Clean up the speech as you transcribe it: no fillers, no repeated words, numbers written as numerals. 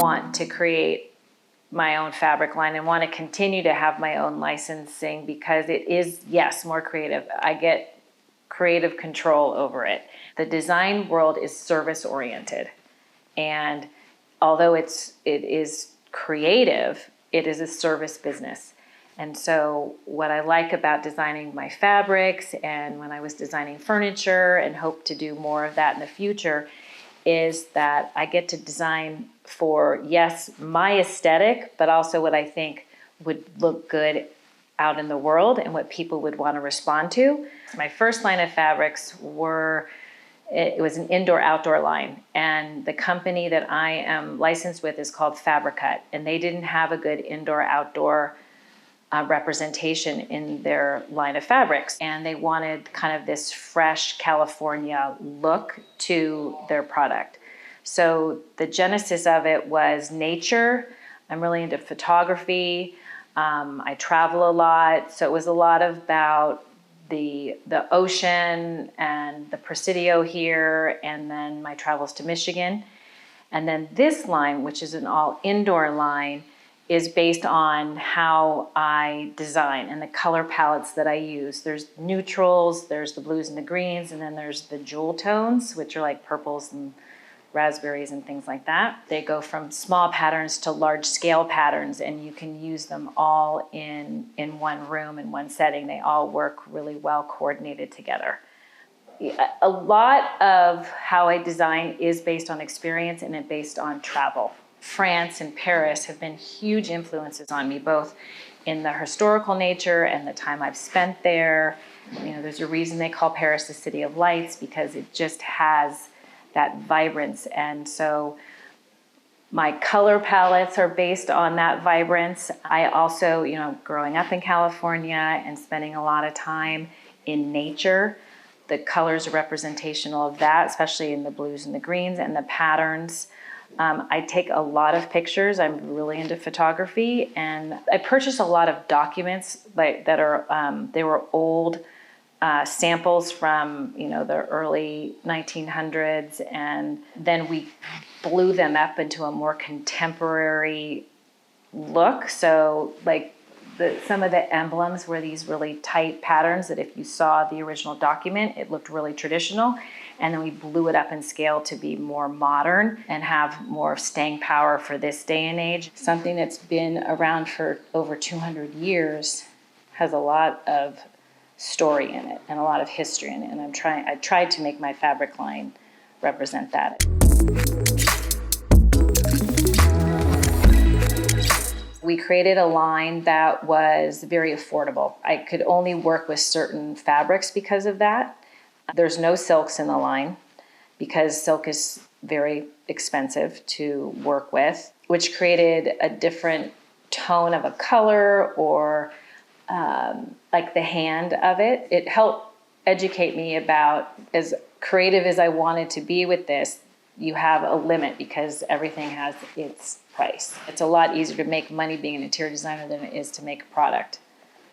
want to create my own fabric line and want to continue to have my own licensing because it is, yes, more creative. I get creative control over it. The design world is service oriented. And although it is creative, it is a service business. And so what I like about designing my fabrics and when I was designing furniture and hope to do more of that in the future is that I get to design for, yes, my aesthetic, but also what I think would look good out in the world and what people would want to respond to. My first line of fabrics it was an indoor-outdoor line, and the company that I am licensed with is called Fabricut, and they didn't have a good indoor-outdoor representation in their line of fabrics, and they wanted kind of this fresh California look to their product. So the genesis of it was nature. I'm really into photography. I travel a lot, so it was a lot about the ocean and the Presidio here, and then my travels to Michigan. And then this line, which is an all indoor line, is based on how I design and the color palettes that I use. There's neutrals, there's the blues and the greens, and then there's the jewel tones, which are like purples and raspberries and things like that. They go from small patterns to large scale patterns, and you can use them all in one room, in one setting. They all work really well coordinated together. A lot of how I design is based on experience and it's based on travel. France and Paris have been huge influences on me, both in the historical nature and the time I've spent there. You know, there's a reason they call Paris the City of Lights, because it just has that vibrance. And so my color palettes are based on that vibrance. I also, you know, growing up in California and spending a lot of time in nature, the colors are representational of that, especially in the blues and the greens and the patterns. I take a lot of pictures. I'm really into photography, and I purchased a lot of documents that are they were old samples from, you know, the early 1900s, and then we blew them up into a more contemporary look. So like some of the emblems were these really tight patterns that if you saw the original document, it looked really traditional. And then we blew it up in scale to be more modern and have more staying power for this day and age. Something that's been around for over 200 years has a lot of story in it and a lot of history in it. And I tried to make my fabric line represent that. We created a line that was very affordable. I could only work with certain fabrics because of that. There's no silks in the line because silk is very expensive to work with, which created a different tone of a color or like the hand of it. It helped educate me about, as creative as I wanted to be with this, you have a limit because everything has its price. It's a lot easier to make money being an interior designer than it is to make a product.